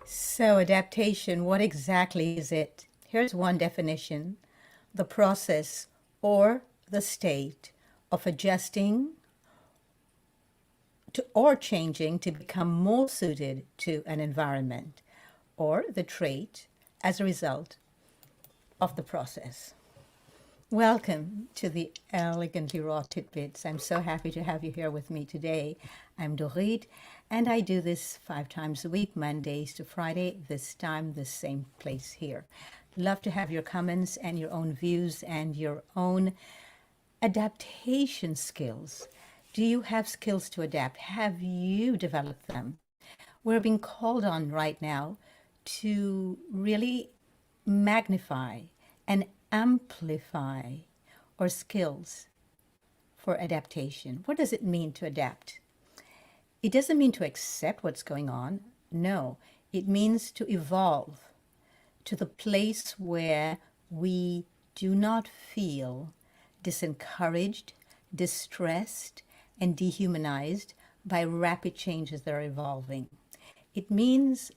So, adaptation, what exactly is it? Here's one definition: the process or the state of adjusting to, or changing to become more suited to an environment, or the trait as a result of the process. Welcome to the Elegantly Raw Tidbits. I'm so happy to have you here with me today. I'm Dorit, and I do this 5 times a week, Mondays to Friday, this time, the same place here. Love to have your comments and your own views and your own adaptation skills. Do you have skills to adapt? Have you developed them? We're being called on right now to really magnify and amplify our skills for adaptation. What does it mean to adapt? It doesn't mean to accept what's going on. No, it means to evolve to the place where we do not feel disencouraged, distressed, and dehumanized by rapid changes that are evolving. It means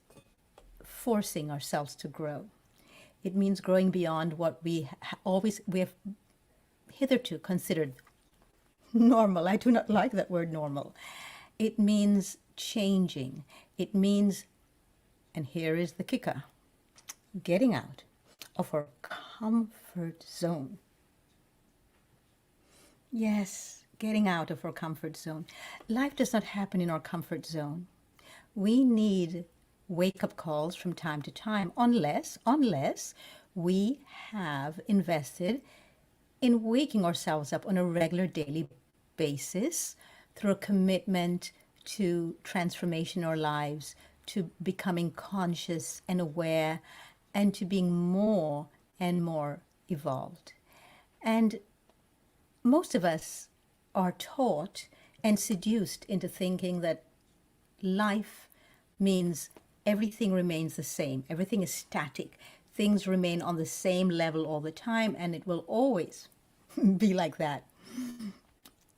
forcing ourselves to grow. It means growing beyond what we have hitherto considered normal. I do not like that word normal. It means changing. It means, and here is the kicker, getting out of our comfort zone. Yes, getting out of our comfort zone. Life does not happen in our comfort zone. We need wake-up calls from time to time, unless we have invested in waking ourselves up on a regular daily basis through a commitment to transformation in our lives, to becoming conscious and aware, and to being more and more evolved. And most of us are taught and seduced into thinking that life means everything remains the same, everything is static, things remain on the same level all the time, and it will always be like that.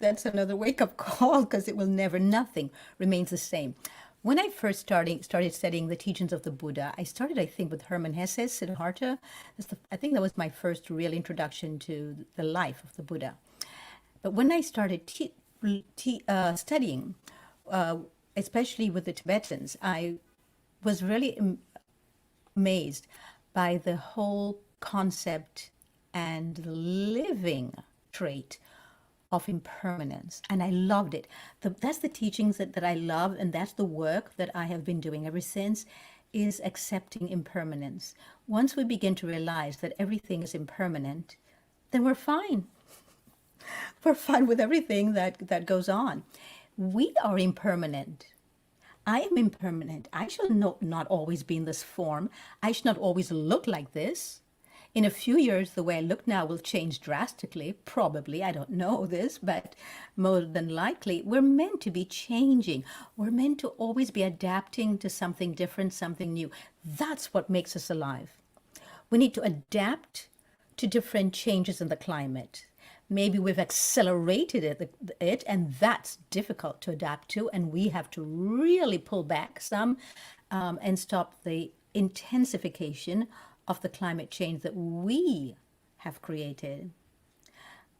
That's another wake-up call, because it will never, nothing remains the same. When I first started studying the teachings of the Buddha, I started, I think, with Hermann Hesse, Siddhartha. I think that was my first real introduction to the life of the Buddha. But when I started studying, especially with the Tibetans, I was really amazed by the whole concept and living trait of impermanence. And I loved it. That's the teachings that I love, and that's the work that I have been doing ever since, is accepting impermanence. Once we begin to realize that everything is impermanent, then we're fine. We're fine with everything that goes on. We are impermanent. I am impermanent. I shall not always be in this form. I should not always look like this. In a few years, the way I look now will change drastically. Probably, I don't know this, but more than likely, we're meant to be changing. We're meant to always be adapting to something different, something new. That's what makes us alive. We need to adapt to different changes in the climate. Maybe we've accelerated it, and that's difficult to adapt to, and we have to really pull back some and stop the intensification of the climate change that we have created.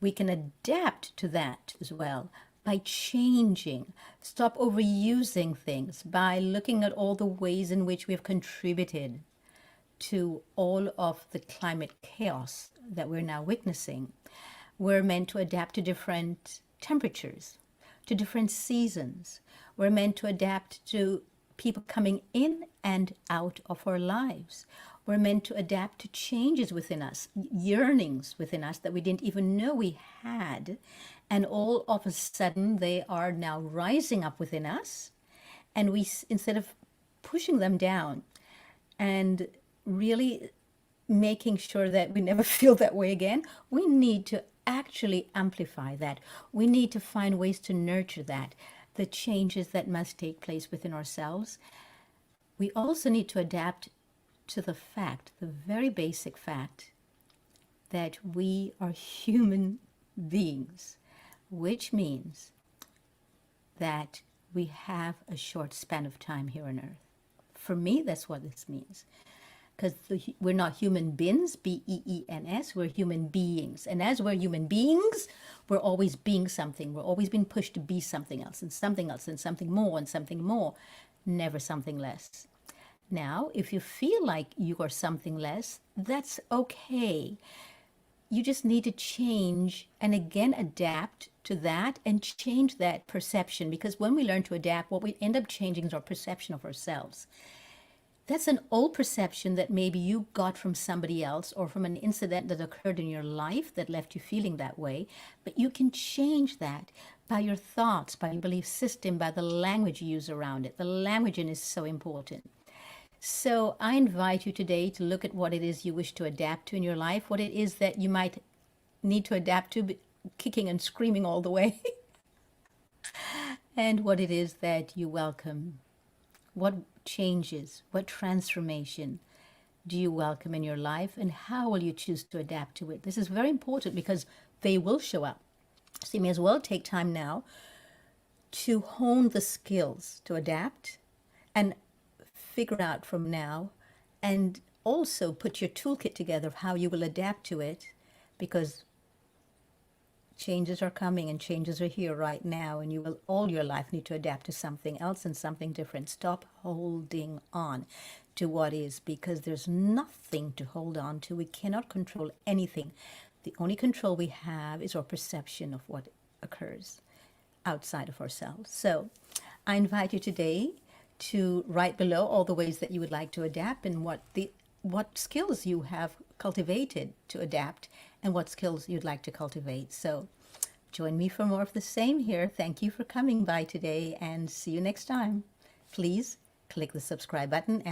We can adapt to that as well by changing, stop overusing things, by looking at all the ways in which we have contributed to all of the climate chaos that we're now witnessing. We're meant to adapt to different temperatures, to different seasons. We're meant to adapt to people coming in and out of our lives. We're meant to adapt to changes within us, yearnings within us that we didn't even know we had. And all of a sudden, they are now rising up within us. And we, instead of pushing them down and really making sure that we never feel that way again, we need to actually amplify that. We need to find ways to nurture that, the changes that must take place within ourselves. We also need to adapt to the fact, the very basic fact, that we are human beings, which means that we have a short span of time here on earth. For me, that's what this means. Because we're not human beings, beens, we're human beings. And as we're human beings, we're always being something. We're always being pushed to be something else and something else and something more and something more, never something less. Now, if you feel like you are something less, that's okay. You just need to change and again adapt to that and change that perception, because when we learn to adapt, what we end up changing is our perception of ourselves. That's an old perception that maybe you got from somebody else or from an incident that occurred in your life that left you feeling that way. But you can change that by your thoughts, by your belief system, by the language you use around it. The languaging is so important. So I invite you today to look at what it is you wish to adapt to in your life, what it is that you might need to adapt to, kicking and screaming all the way, and what it is that you welcome. What changes, what transformation do you welcome in your life, and how will you choose to adapt to it? This is very important because they will show up. So you may as well take time now to hone the skills to adapt and figure out from now, and also put your toolkit together of how you will adapt to it, because changes are coming and changes are here right now, and you will all your life need to adapt to something else and something different. Stop holding on to what is, because there's nothing to hold on to. We cannot control anything. The only control we have is our perception of what occurs outside of ourselves. So I invite you today to write below all the ways that you would like to adapt, and what skills you have cultivated to adapt, and what skills you'd like to cultivate. So join me for more of the same here. Thank you for coming by today, and see you next time. Please click the subscribe button.